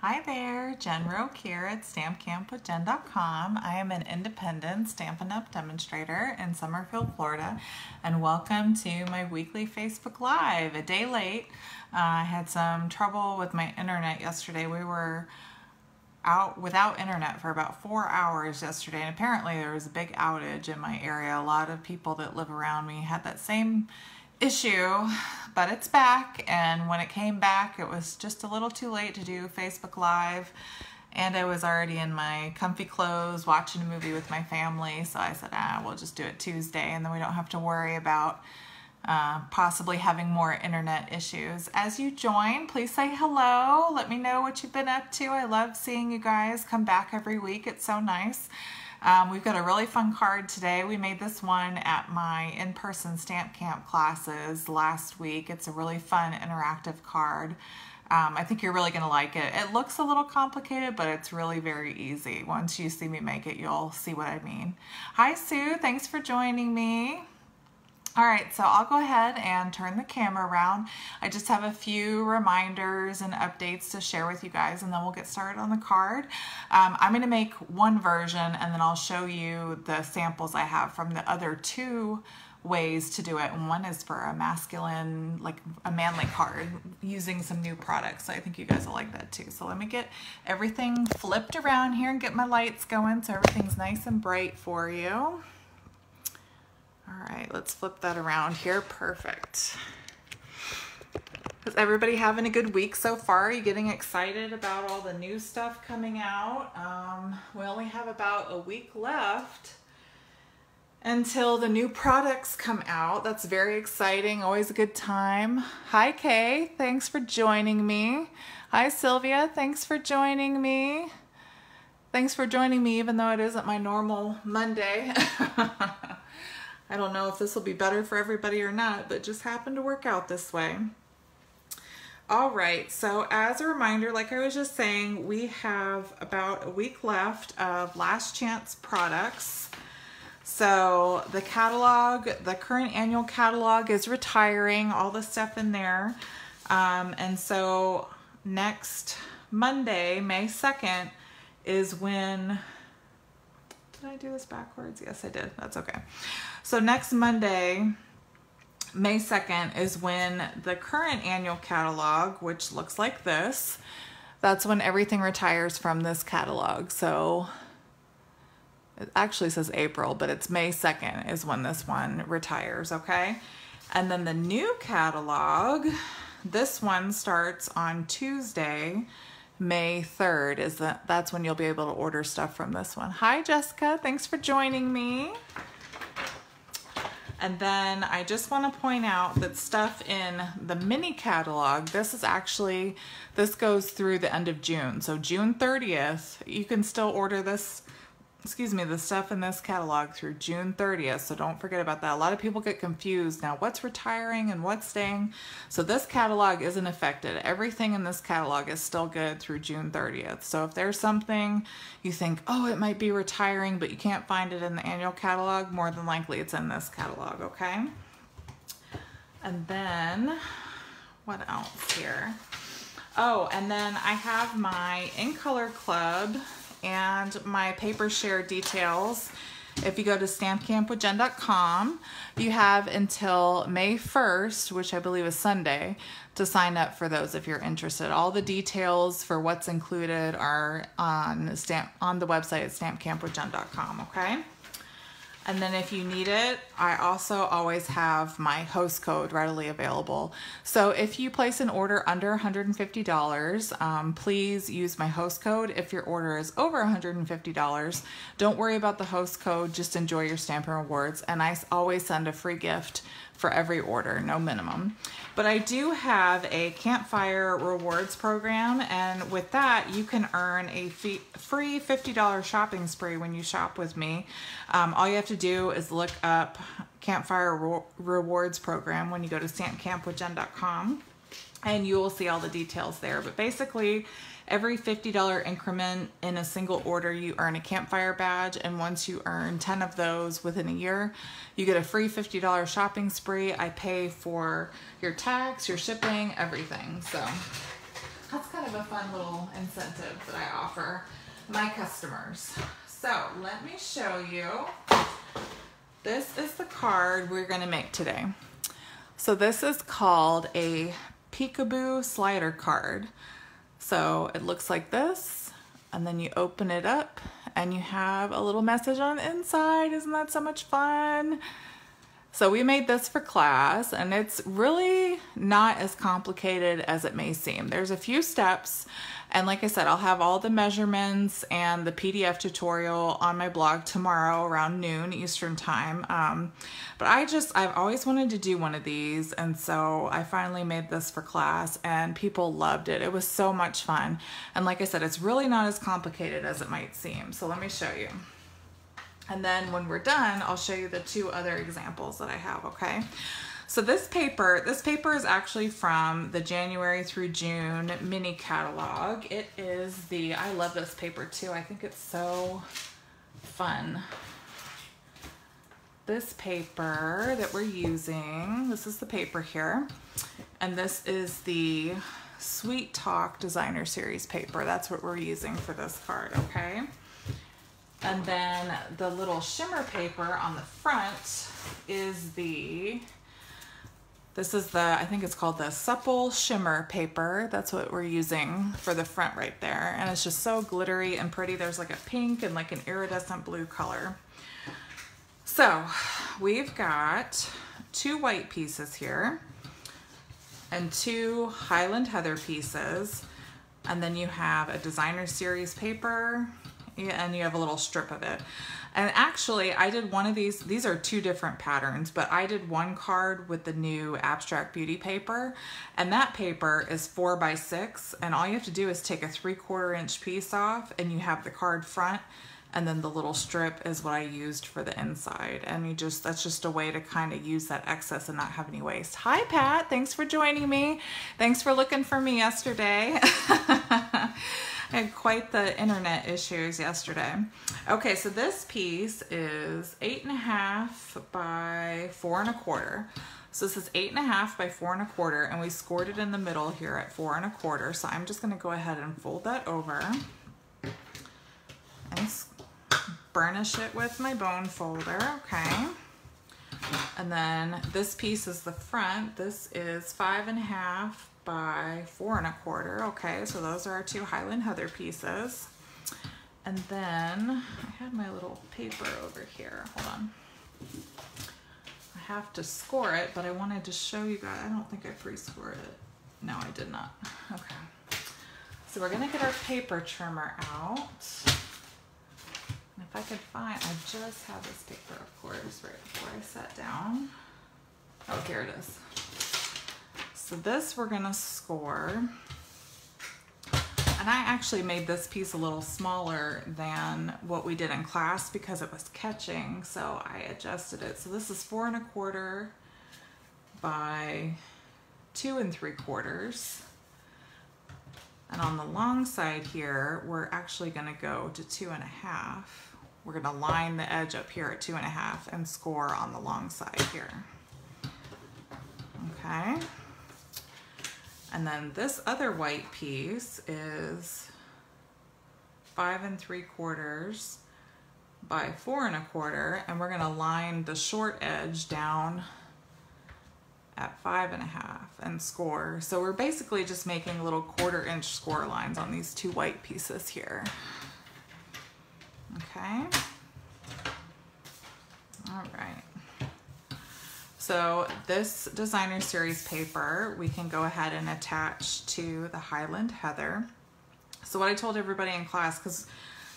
Hi there, Jen Roque here at StampCampWithJen.com. I am an independent Stampin' Up! Demonstrator in Summerfield, Florida, and welcome to my weekly Facebook Live. A day late. I had some trouble with my internet yesterday. We were out without internet for about 4 hours yesterday, and apparently there was a big outage in my area. A lot of people that live around me had that same issue, but it's back, and when it came back it was just a little too late to do Facebook Live, and I was already in my comfy clothes watching a movie with my family, so I said we'll just do it Tuesday, and then we don't have to worry about possibly having more internet issues. As you join, please say hello, let me know what you've been up to. I love seeing you guys come back every week. It's so nice. We've got a really fun card today. We made this one at my in-person stamp camp classes last week. It's a really fun interactive card. I think you're really going to like it. It looks a little complicated, but it's really very easy. Once you see me make it, you'll see what I mean. Hi Sue, thanks for joining me. All right, so I'll go ahead and turn the camera around. I just have a few reminders and updates to share with you guys, and then we'll get started on the card. I'm going to make one version, and then I'll show you the samples I have from the other two ways to do it. And one is for a masculine, like a manly card, using some new products. So I think you guys will like that too. So let me get everything flipped around here and get my lights going so everything's nice and bright for you. All right, let's flip that around here. Perfect. Is everybody having a good week so far? Are you getting excited about all the new stuff coming out? We only have about a week left until the new products come out. That's very exciting, always a good time. Hi Kay, thanks for joining me. Hi Sylvia, thanks for joining me. Thanks for joining me even though it isn't my normal Monday. I don't know if this will be better for everybody or not, but it just happened to work out this way. All right, so as a reminder, like I was just saying, we have about a week left of last chance products. So the catalog, the current annual catalog is retiring, all the stuff in there. And so next Monday, May 2nd, is when, did I do this backwards? Yes, I did. That's okay. So next Monday, May 2nd, is when the current annual catalog, which looks like this, that's when everything retires from this catalog. So it actually says April, but it's May 2nd is when this one retires, okay? And then the new catalog, this one starts on Tuesday, May 3rd. That's when you'll be able to order stuff from this one. Hi Jessica, thanks for joining me. And then I just want to point out that stuff in the mini catalog, this goes through the end of June. So June 30th, you can still order this, the stuff in this catalog through June 30th. So don't forget about that. A lot of people get confused now, what's retiring and what's staying. So this catalog isn't affected. Everything in this catalog is still good through June 30th. So if there's something you think, oh, it might be retiring, but you can't find it in the annual catalog, more than likely it's in this catalog, okay? And then, what else here? Oh, and then I have my In Color Club and my paper share details. If you go to StampCampWithJen.com, you have until May 1st, which I believe is Sunday, to sign up for those if you're interested. All the details for what's included are on the website at StampCampWithJen.com, okay? And then if you need it, I also always have my host code readily available. So if you place an order under $150, please use my host code. If your order is over $150, don't worry about the host code, just enjoy your Stampin' Rewards. And I always send a free gift for every order, no minimum. But I do have a Campfire Rewards program, and with that you can earn a free $50 shopping spree when you shop with me. All you have to do is look up Campfire Rewards program when you go to StampCampWithJen.com, and you will see all the details there. But basically, every $50 increment in a single order, you earn a Campfire badge, and once you earn 10 of those within a year, you get a free $50 shopping spree. I pay for your tax, your shipping, everything. So that's kind of of a fun little incentive that I offer my customers. So let me show you. This is the card we're going to make today. So this is called a Peekaboo Slider Card. So it looks like this, and then you open it up and you have a little message on the inside. Isn't that so much fun? So we made this for class, and it's really not as complicated as it may seem. There's a few steps, and like I said, I'll have all the measurements and the PDF tutorial on my blog tomorrow around noon Eastern time. But I've always wanted to do one of these, and so I finally made this for class, and people loved it. It was so much fun. And like I said, it's really not as complicated as it might seem. So let me show you. And then when we're done, I'll show you the two other examples that I have, okay? So this paper is actually from the January through June mini catalog. It is I love this paper too. I think it's so fun. This paper that we're using, this is the paper here, and this is the Sweet Talk Designer Series paper. That's what we're using for this card, okay? And then the little shimmer paper on the front is I think it's called the Supple Shimmer paper. That's what we're using for the front right there. And it's just so glittery and pretty. There's like a pink and like an iridescent blue color. So we've got 2 white pieces here and 2 Highland Heather pieces. And then you have a Designer Series paper, and you have a little strip of it. And actually I did one of these are 2 different patterns, but I did one card with the new Abstract Beauty paper, and that paper is 4 by 6, and all you have to do is take a 3/4 inch piece off, and you have the card front, and then the little strip is what I used for the inside. And that's just a way to kind of use that excess and not have any waste. Hi Pat, thanks for joining me. Thanks for looking for me yesterday. I had quite the internet issues yesterday. Okay, so this piece is 8.5 by 4 1/4. So this is 8.5 by 4 1/4, and we scored it in the middle here at 4 1/4. So I'm just gonna go ahead and fold that over and burnish it with my bone folder, okay? And then this piece is the front. This is 5.5 by 4 1/4. Okay, so those are our 2 Highland Heather pieces. And then I had my little paper over here. Hold on. I have to score it, but I wanted to show you guys. I don't think I pre-scored it. No, I did not. Okay. So we're gonna get our paper trimmer out. And if I could find, I just have this paper, of course, right before I sat down. Oh, here it is. So this we're gonna score, and I actually made this piece a little smaller than what we did in class because it was catching, so I adjusted it. So this is 4 1/4 by 2 3/4, and on the long side here we're actually gonna go to 2.5. We're gonna line the edge up here at 2.5 and score on the long side here. Okay. And then this other white piece is 5 3/4 by 4 1/4, and we're gonna line the short edge down at 5.5 and score. So we're basically just making little 1/4 inch score lines on these 2 white pieces here. Okay. All right. So this Designer Series paper, we can go ahead and attach to the Highland Heather. So what I told everybody in class, because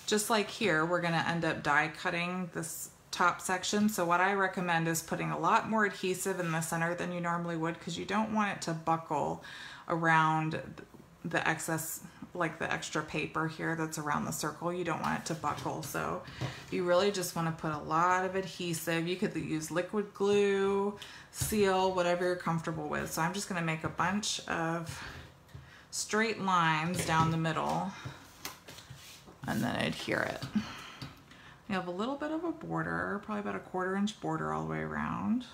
just like here, we're gonna end up die cutting this top section. So what I recommend is putting a lot more adhesive in the center than you normally would, because you don't want it to buckle around the excess, like the extra paper here that's around the circle. You don't want it to buckle. So you really just want to put a lot of adhesive. You could use liquid glue, seal, whatever you're comfortable with. So I'm just going to make a bunch of straight lines down the middle and then adhere it. You have a little bit of a border, probably about a 1/4 inch border all the way around.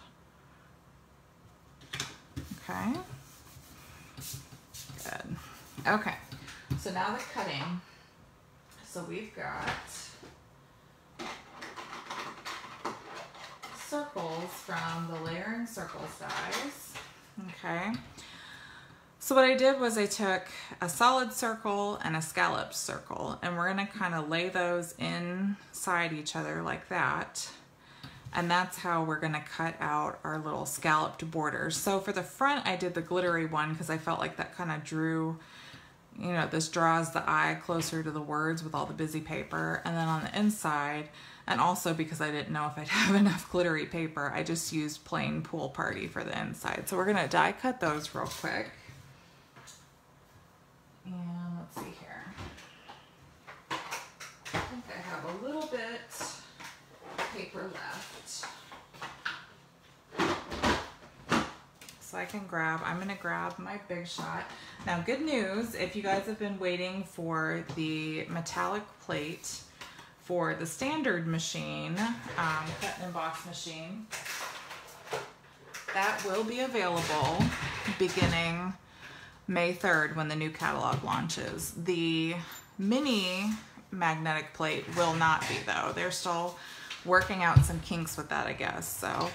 Okay. Good. Okay. So now the cutting. So we've got circles from the Layering Circles dies. Okay. So what I did was I took a solid circle and a scalloped circle, and we're gonna kind of lay those inside each other like that. And that's how we're gonna cut out our little scalloped borders. So for the front, I did the glittery one because I felt like that kind of drew, you know, this draws the eye closer to the words with all the busy paper. And then on the inside, and also because I didn't know if I'd have enough glittery paper, I just used plain Pool Party for the inside. So we're gonna die cut those real quick. And let's see here. I think I have a little bit paper left. So I can grab, I'm gonna grab my Big Shot. Now good news, if you guys have been waiting for the metallic plate for the standard machine, cut and emboss machine, that will be available beginning May 3rd when the new catalog launches. The mini magnetic plate will not be though. They're still working out some kinks with that, I guess. So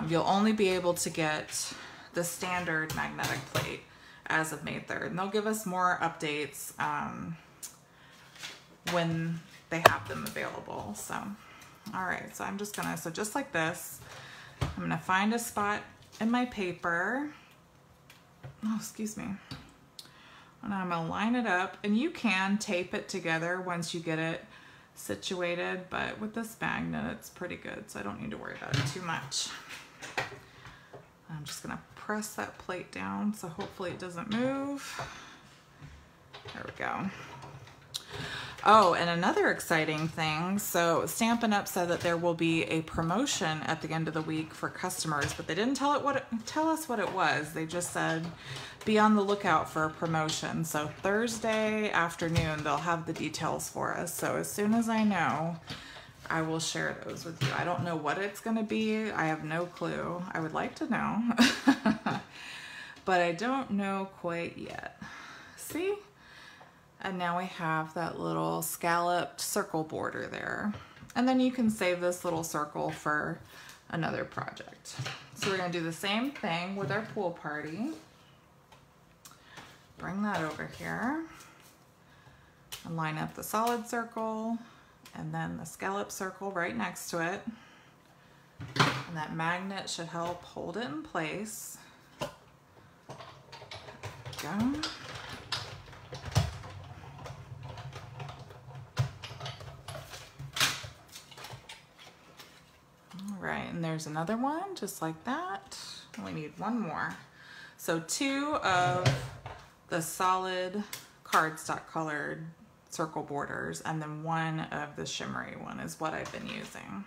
you'll only be able to get the standard magnetic plate as of May 3rd. And they'll give us more updates when they have them available. So, all right, so I'm just gonna, so just like this, I'm gonna find a spot in my paper. Oh, excuse me. And I'm gonna line it up, and you can tape it together once you get it situated, but with this magnet, it's pretty good, so I don't need to worry about it too much. I'm just gonna press that plate down, so hopefully it doesn't move. There we go. Oh, and another exciting thing, so Stampin' Up! Said that there will be a promotion at the end of the week for customers, but they didn't tell us what it was. They just said, be on the lookout for a promotion. So Thursday afternoon, they'll have the details for us. So as soon as I know, I will share those with you. I don't know what it's gonna be. I have no clue. I would like to know, but I don't know quite yet. See? And now we have that little scalloped circle border there. And then you can save this little circle for another project. So we're gonna do the same thing with our Pool Party. Bring that over here and line up the solid circle and then the scallop circle right next to it. And that magnet should help hold it in place. There we go. All right, and there's another one just like that. We need one more. So 2 of the solid cardstock colored circle borders, and then 1 of the shimmery one is what I've been using.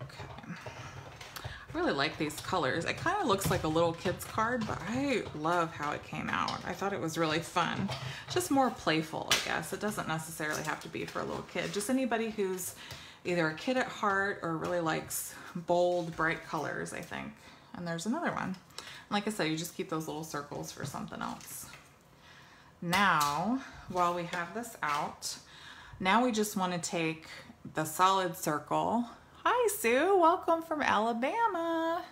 Okay. I really like these colors. It kind of looks like a little kid's card, but I love how it came out. I thought it was really fun. Just more playful, I guess. It doesn't necessarily have to be for a little kid. Just anybody who's either a kid at heart or really likes bold, bright colors, I think. And there's another one. Like I said, you just keep those little circles for something else. Now, while we have this out, now we just want to take the solid circle. Hi, Sue. Welcome from Alabama.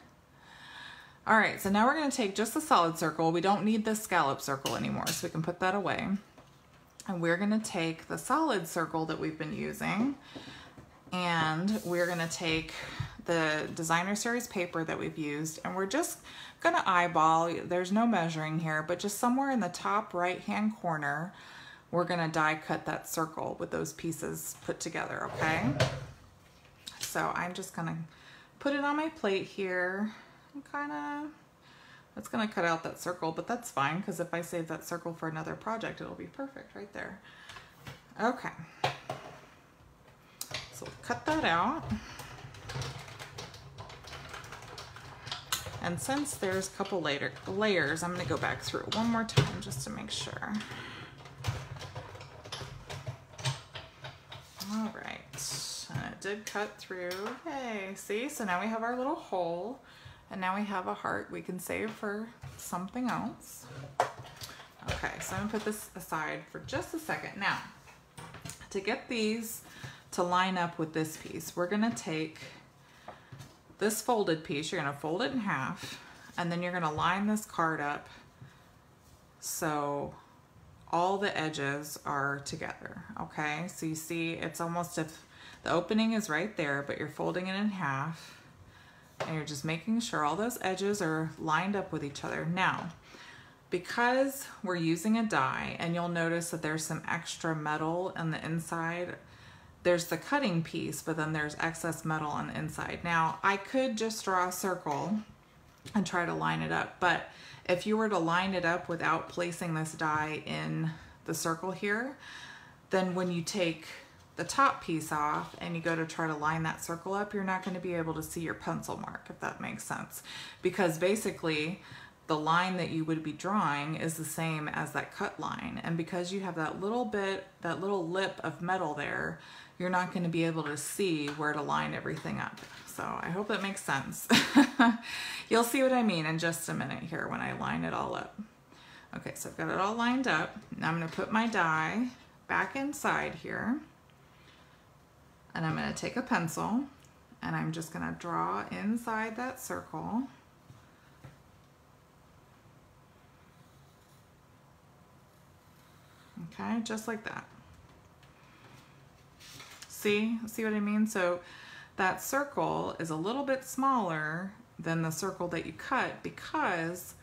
All right, so now we're going to take just the solid circle. We don't need the scallop circle anymore, so we can put that away. And we're going to take the solid circle that we've been using, and we're going to take the designer series paper that we've used, and we're just gonna eyeball, there's no measuring here, but just somewhere in the top right hand corner, we're gonna die cut that circle with those pieces put together, okay? So I'm just gonna put it on my plate here and it's gonna cut out that circle, but that's fine, because if I save that circle for another project, it'll be perfect right there. Okay, so we'll cut that out. And since there's a couple layers, I'm going to go back through it one more time just to make sure. All right, and it did cut through. Okay, see, so now we have our little hole, and now we have a heart we can save for something else. Okay, so I'm gonna put this aside for just a second. Now, to get these to line up with this piece, we're gonna take this folded piece, you're gonna fold it in half, and then you're gonna line this card up so all the edges are together, okay? So you see, it's almost if the opening is right there, but you're folding it in half, and you're just making sure all those edges are lined up with each other. Now, because we're using a die, and you'll notice that there's some extra metal on the inside, there's the cutting piece, but then there's excess metal on the inside. Now, I could just draw a circle and try to line it up, but if you were to line it up without placing this die in the circle here, then when you take the top piece off and you go to try to line that circle up, you're not going to be able to see your pencil mark, if that makes sense. Because basically, the line that you would be drawing is the same as that cut line. And because you have that little bit, that little lip of metal there, you're not going to be able to see where to line everything up. So I hope that makes sense. You'll see what I mean in just a minute here when I line it all up. Okay, so I've got it all lined up. Now I'm going to put my die back inside here. And I'm going to take a pencil and I'm just going to draw inside that circle. Okay, just like that. See what I mean? So that circle is a little bit smaller than the circle that you cut because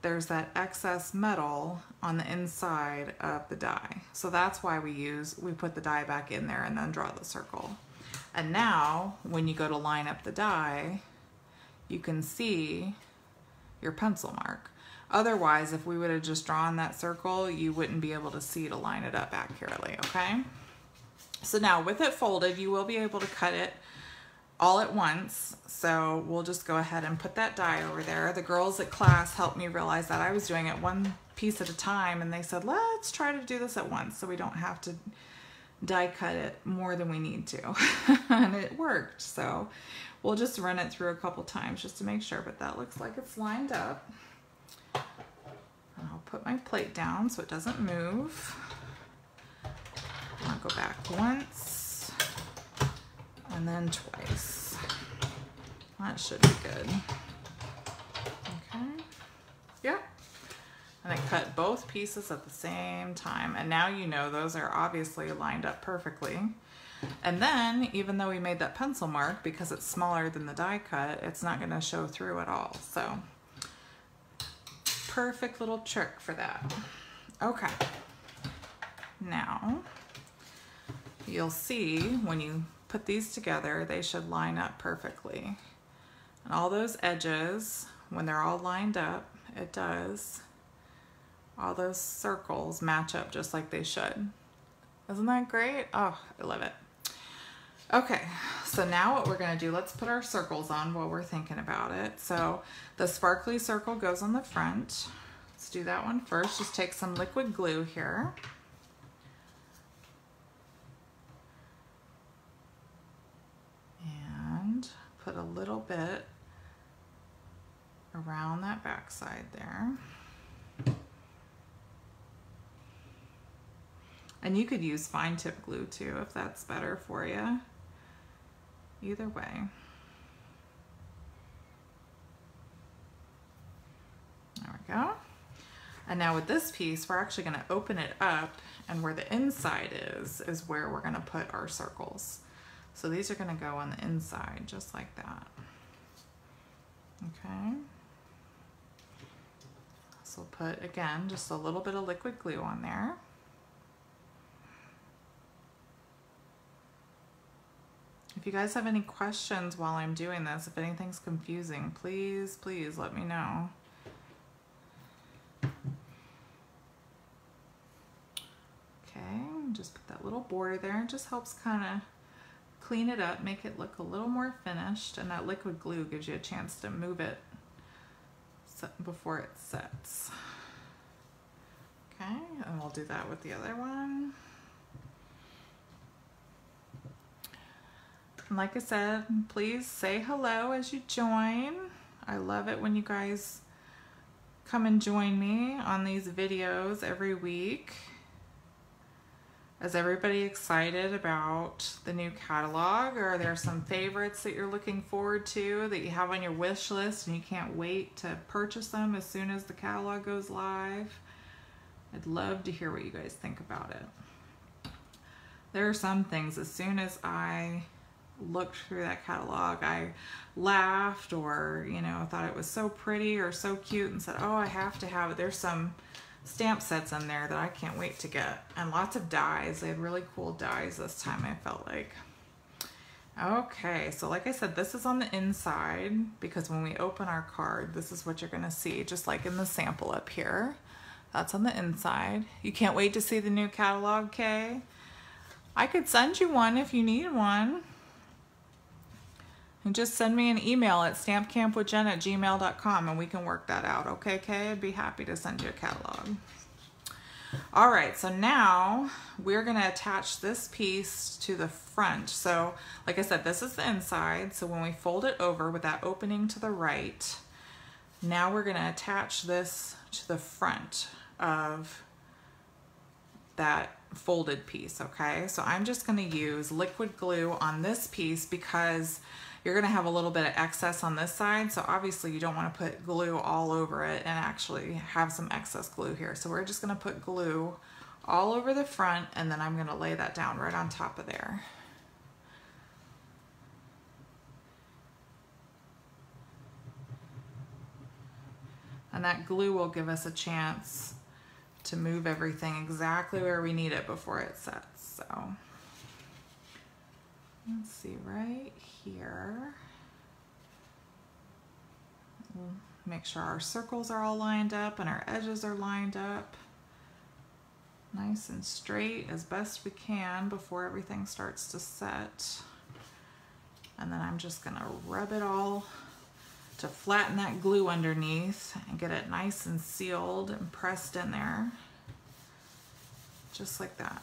there's that excess metal on the inside of the die. So that's why we put the die back in there and then draw the circle. And now when you go to line up the die, you can see your pencil mark. Otherwise, if we would have just drawn that circle, you wouldn't be able to see to line it up accurately, okay? So now with it folded, you will be able to cut it all at once. So we'll just go ahead and put that die over there. The girls at class helped me realize that I was doing it one piece at a time, and they said, let's try to do this at once so we don't have to die cut it more than we need to. And it worked. So we'll just run it through a couple times just to make sure, but that looks like it's lined up. And I'll put my plate down so it doesn't move. I'll go back once and then twice. That should be good. Okay. Yep. And I cut both pieces at the same time. And now you know those are obviously lined up perfectly. And then, even though we made that pencil mark, because it's smaller than the die cut, it's not going to show through at all. So, perfect little trick for that. Okay. Now, you'll see when you put these together, they should line up perfectly. And all those edges, when they're all lined up, it does. All those circles match up just like they should. Isn't that great? Oh, I love it. Okay, so now what we're gonna do, let's put our circles on while we're thinking about it. So the sparkly circle goes on the front. Let's do that one first. Just take some liquid glue here. And put a little bit around that back side there. And you could use fine tip glue too if that's better for you. Either way. There we go. And now with this piece, we're actually going to open it up, and where the inside is where we're going to put our circles. So these are going to go on the inside just like that. Okay. So we'll put, again, just a little bit of liquid glue on there. If you guys have any questions while I'm doing this, if anything's confusing, please, please let me know. Okay, just put that little border there. It just helps kind of clean it up, make it look a little more finished, and that liquid glue gives you a chance to move it before it sets. Okay, and we'll do that with the other one. And like I said, please say hello as you join. I love it when you guys come and join me on these videos every week. Is everybody excited about the new catalog? Or are there some favorites that you're looking forward to that you have on your wish list and you can't wait to purchase them as soon as the catalog goes live? I'd love to hear what you guys think about it. There are some things, as soon as I looked through that catalog, I laughed or, you know, thought it was so pretty or so cute and said, oh, I have to have it. There's some stamp sets in there that I can't wait to get, and lots of dies. They had really cool dies this time, I felt like. Okay, so like I said, this is on the inside because when we open our card, this is what you're gonna see, just like in the sample up here. That's on the inside. You can't wait to see the new catalog, Kay? I could send you one if you need one. And just send me an email at stampcampwithjen@gmail.com and we can work that out, okay, Kay? I'd be happy to send you a catalog. All right, so now we're gonna attach this piece to the front. So, like I said, this is the inside. So when we fold it over with that opening to the right, now we're gonna attach this to the front of that folded piece, okay? So I'm just gonna use liquid glue on this piece because you're gonna have a little bit of excess on this side, so obviously you don't wanna put glue all over it and actually have some excess glue here. So we're just gonna put glue all over the front, and then I'm gonna lay that down right on top of there. And that glue will give us a chance to move everything exactly where we need it before it sets. So let's see, right here. We'll make sure our circles are all lined up and our edges are lined up nice and straight as best we can before everything starts to set. And then I'm just gonna rub it all to flatten that glue underneath and get it nice and sealed and pressed in there, just like that.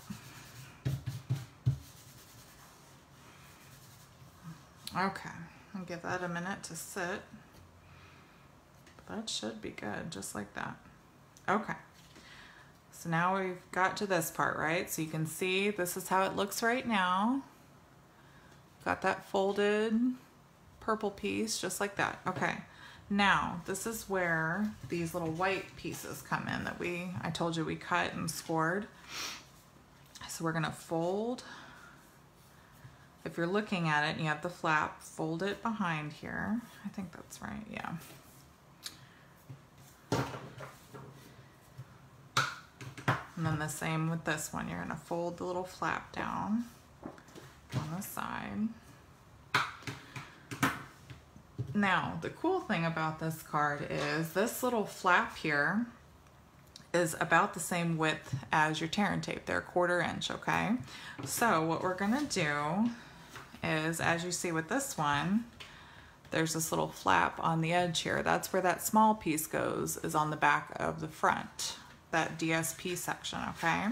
Okay, I'll give that a minute to sit. That should be good, just like that. Okay, so now we've got to this part, right? So you can see this is how it looks right now. Got that folded purple piece, just like that. Okay, now this is where these little white pieces come in that I told you we cut and scored. So we're gonna fold. If you're looking at it and you have the flap, fold it behind here. I think that's right, yeah. And then the same with this one. You're gonna fold the little flap down on the side. Now, the cool thing about this card is this little flap here is about the same width as your tear and tape. They're 1/4 inch, okay? So what we're gonna do is, as you see with this one, there's this little flap on the edge here. That's where that small piece goes, is on the back of the front, that DSP section, okay?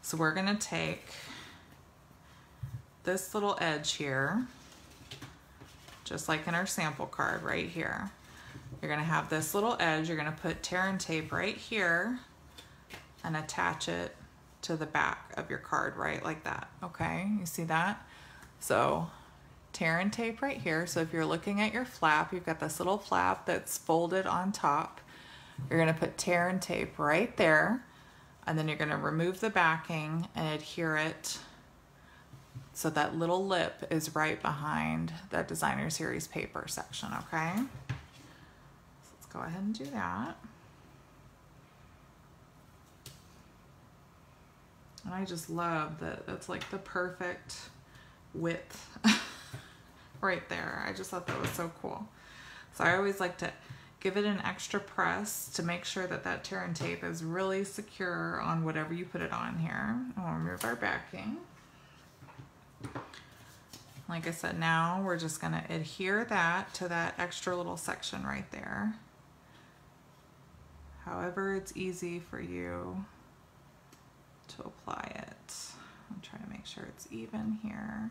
So we're gonna take this little edge here, just like in our sample card right here. You're gonna have this little edge, you're gonna put tear and tape right here and attach it to the back of your card, right like that, okay? You see that? So tear and tape right here. So if you're looking at your flap, you've got this little flap that's folded on top. You're gonna put tear and tape right there, and then you're gonna remove the backing and adhere it so that little lip is right behind that designer series paper section, okay? So let's go ahead and do that. And I just love that it's like the perfect width right there. I just thought that was so cool. So I always like to give it an extra press to make sure that that tear and tape is really secure on whatever you put it on here. And we'll remove our backing. Like I said, now we're just gonna adhere that to that extra little section right there. However it's easy for you to apply it. I'm trying to make sure it's even here.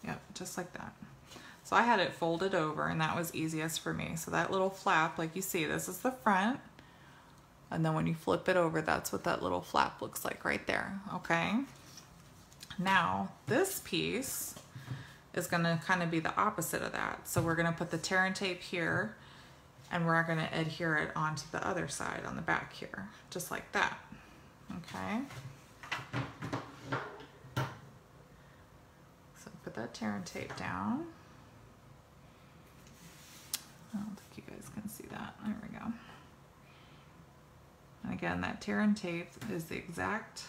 Yep, just like that. So I had it folded over, and that was easiest for me. So that little flap, like you see, this is the front. And then when you flip it over, that's what that little flap looks like right there, okay? Now, this piece is gonna kind of be the opposite of that. So we're gonna put the tear and tape here, and we're gonna adhere it onto the other side on the back here, just like that, okay? So put that tear and tape down. I don't think you guys can see that. There we go. And again, that tear and tape is the exact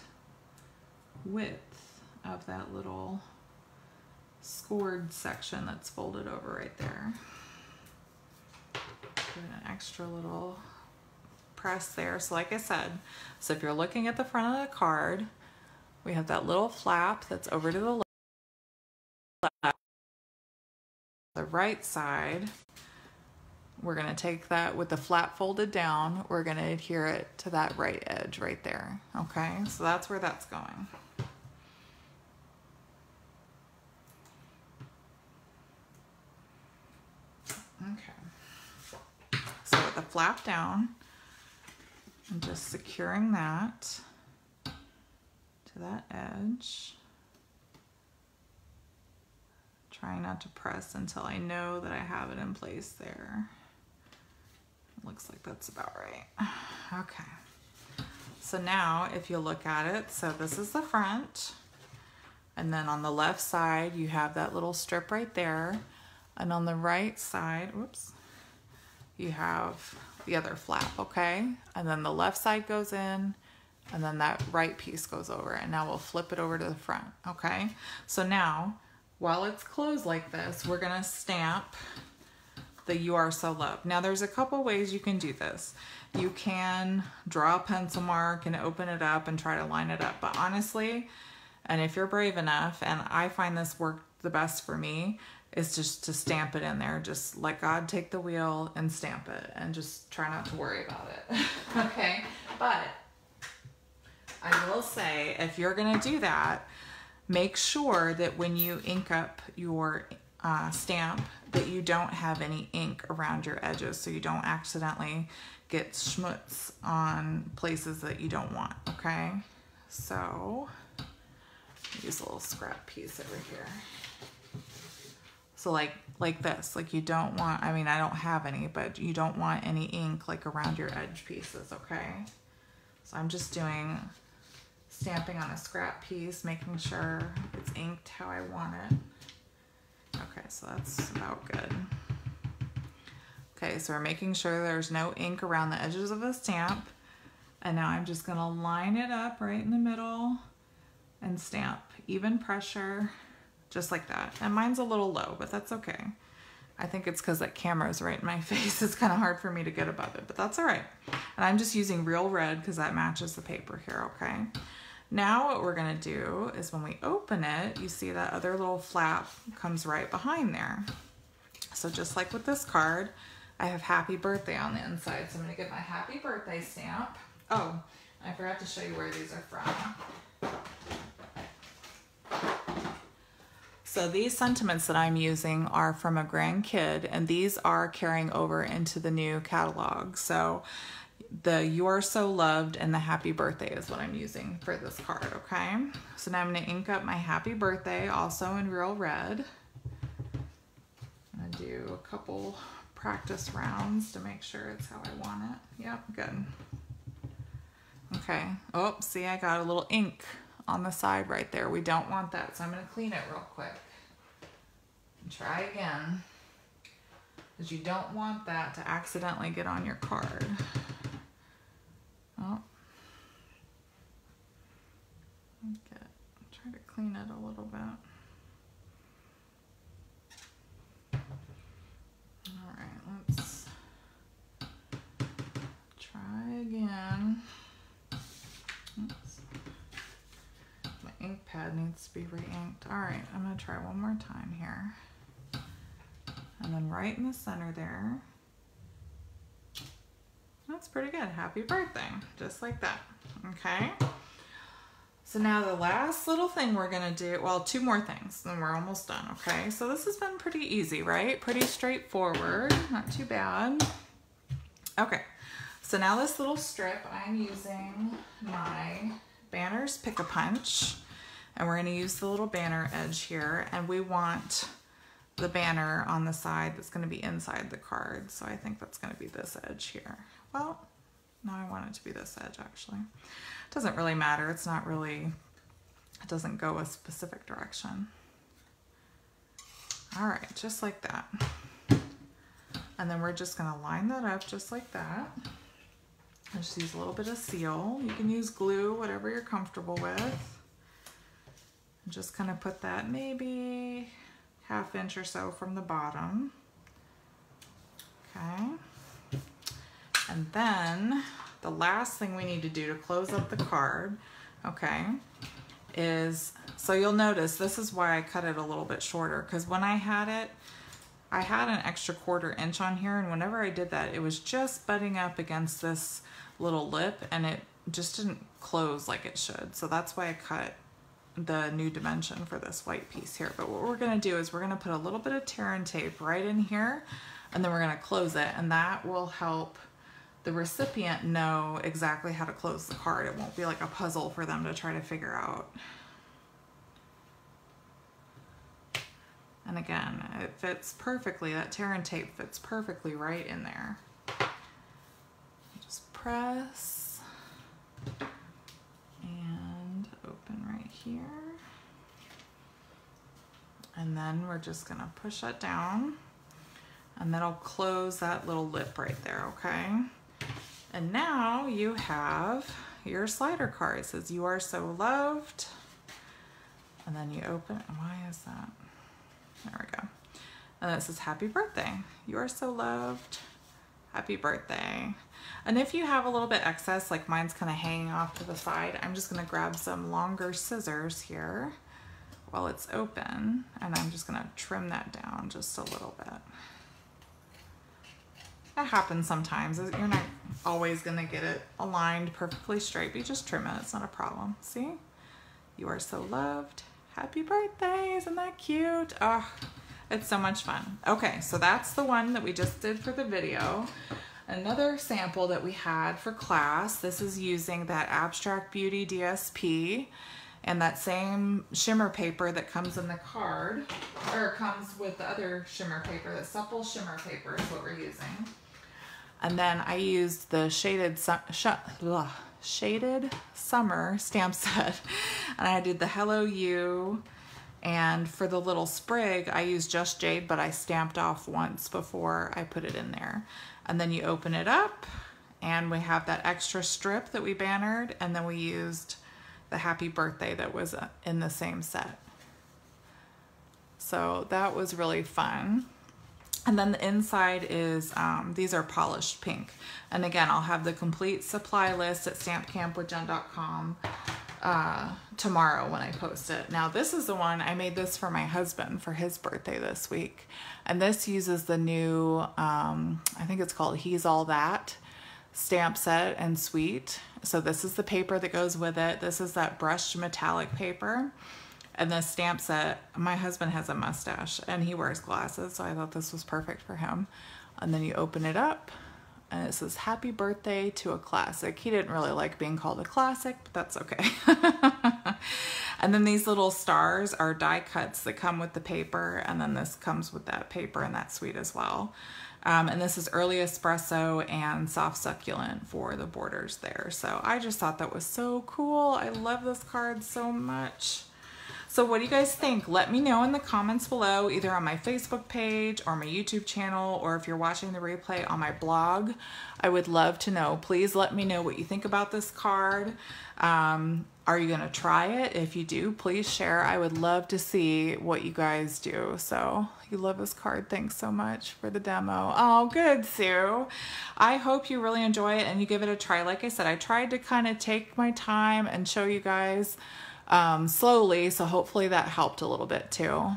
width of that little scored section that's folded over right there. Put an extra little press there. So like I said, so if you're looking at the front of the card, we have that little flap that's over to the left. The right side, we're going to take that with the flap folded down, we're going to adhere it to that right edge right there. Okay, so that's where that's going. Okay, so with the flap down, I'm just securing that to that edge. Trying not to press until I know that I have it in place there. Looks like that's about right. Okay, so now if you look at it, so this is the front, and then on the left side you have that little strip right there, and on the right side, whoops, you have the other flap, okay? And then the left side goes in, and then that right piece goes over, and now we'll flip it over to the front, okay? So now, while it's closed like this, we're gonna stamp the "You Are So Loved." Now there's a couple ways you can do this. You can draw a pencil mark and open it up and try to line it up, but honestly, and if you're brave enough, and I find this worked the best for me, is just to stamp it in there. Just let God take the wheel and stamp it, and just try not to worry about it. Okay, but I will say, if you're gonna do that, make sure that when you ink up your stamp that you don't have any ink around your edges, so you don't accidentally get schmutz on places that you don't want, okay? So use a little scrap piece over here. So like this, like you don't want, I mean, I don't have any, but you don't want any ink like around your edge pieces, okay? So I'm just doing stamping on a scrap piece, making sure it's inked how I want it. Okay, so that's about good. Okay, so we're making sure there's no ink around the edges of the stamp. And now I'm just gonna line it up right in the middle and stamp even pressure, just like that. And mine's a little low, but that's okay. I think it's because that camera's right in my face. It's kind of hard for me to get above it, but that's all right. And I'm just using real red because that matches the paper here, okay? Now what we're gonna do is when we open it, you see that other little flap comes right behind there. So just like with this card, I have happy birthday on the inside. So I'm gonna get my happy birthday stamp. Oh, I forgot to show you where these are from. So these sentiments that I'm using are from a grandkid, and these are carrying over into the new catalog. So the "You Are So Loved" and the "Happy Birthday" is what I'm using for this card, okay? So now I'm gonna ink up my happy birthday also in real red. I'm gonna do a couple practice rounds to make sure it's how I want it. Yep, good. Okay, oh, see, I got a little ink on the side right there. We don't want that, so I'm gonna clean it real quick. And try again, because you don't want that to accidentally get on your card. Oh. Okay. Try to clean it a little bit. All right, let's try again. Oops. My ink pad needs to be re-inked. All right, I'm gonna try one more time here. And then right in the center there. That's pretty good. Happy birthday. Just like that. Okay. So now the last little thing we're gonna do, well, two more things, then we're almost done, okay? So this has been pretty easy, right? Pretty straightforward, not too bad. Okay, so now this little strip, I'm using my Banner's Pick-a-Punch, and we're gonna use the little banner edge here, and we want the banner on the side that's gonna be inside the card. So I think that's gonna be this edge here. Well, no, I want it to be this edge actually. It doesn't really matter. It's not really, it doesn't go a specific direction. All right, just like that. And then we're just gonna line that up just like that. I just use a little bit of seal. You can use glue, whatever you're comfortable with. And just kind of put that maybe ½ inch or so from the bottom. Okay. And then the last thing we need to do to close up the card, okay, is, so you'll notice this is why I cut it a little bit shorter, because when I had it, I had an extra ½ inch on here, and whenever I did that, it was just butting up against this little lip, and it just didn't close like it should. So that's why I cut the new dimension for this white piece here. But what we're gonna do is we're gonna put a little bit of tear and tape right in here, and then we're gonna close it, and that will help the recipient know exactly how to close the card. It won't be like a puzzle for them to try to figure out. And again, it fits perfectly, that tear and tape fits perfectly right in there. Just press and open right here. And then we're just gonna push that down, and that'll close that little lip right there, okay? And now you have your slider card. It says, "You are so loved." And then you open it. Why is that? There we go. And then it says, "Happy birthday. You are so loved. Happy birthday." And if you have a little bit excess, like mine's kind of hanging off to the side, I'm just gonna grab some longer scissors here while it's open, and I'm just gonna trim that down just a little bit. That happens sometimes. You're not always gonna get it aligned perfectly straight, but you just trim it, it's not a problem. See? You are so loved. Happy birthday, isn't that cute? Oh, it's so much fun. Okay, so that's the one that we just did for the video. Another sample that we had for class, this is using that Abstract Beauty DSP and that same shimmer paper that comes in the card, or comes with the other shimmer paper, the supple shimmer paper is what we're using. And then I used the shaded summer stamp set, and I did the Hello You, and for the little sprig I used Just Jade, but I stamped off once before I put it in there. And then you open it up and we have that extra strip that we bannered, and then we used the happy birthday that was in the same set. So that was really fun. And then the inside is, these are polished pink. And again, I'll have the complete supply list at stampcampwithjen.com tomorrow when I post it. Now this is the one, I made this for my husband for his birthday this week. And this uses the new, I think it's called He's All That stamp set and suite. So this is the paper that goes with it. This is that brushed metallic paper. And the stamp set, my husband has a mustache and he wears glasses, so I thought this was perfect for him. And then you open it up and it says, "Happy birthday to a classic." He didn't really like being called a classic, but that's okay. And then these little stars are die cuts that come with the paper, and then this comes with that paper and that suite as well. And this is early espresso and soft succulent for the borders there. So I just thought that was so cool. I love this card so much. So what do you guys think? Let me know in the comments below, either on my Facebook page or my YouTube channel, or if you're watching the replay on my blog. I would love to know. Please let me know what you think about this card. Are you gonna try it? If you do, please share. I would love to see what you guys do. So you love this card. Thanks so much for the demo. Oh, good, Sue. I hope you really enjoy it and you give it a try. Like I said, I tried to kind of take my time and show you guys slowly, so hopefully that helped a little bit too.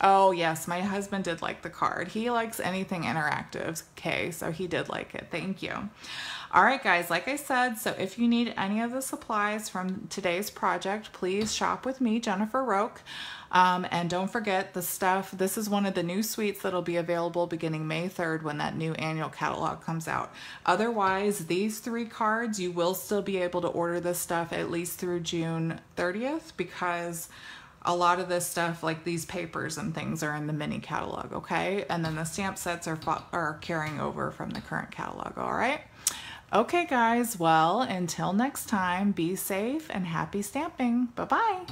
Oh yes, my husband did like the card. He likes anything interactive, okay, so he did like it. Thank you. All right, guys, like I said, so if you need any of the supplies from today's project, please shop with me, Jennifer Roque. And don't forget the stuff. This is one of the new suites that'll be available beginning May 3rd when that new annual catalog comes out. Otherwise, these 3 cards, you will still be able to order this stuff at least through June 30th because a lot of this stuff, like these papers and things, are in the mini catalog, okay? And then the stamp sets are carrying over from the current catalog, all right? Okay, guys, well, until next time, be safe and happy stamping. Bye-bye.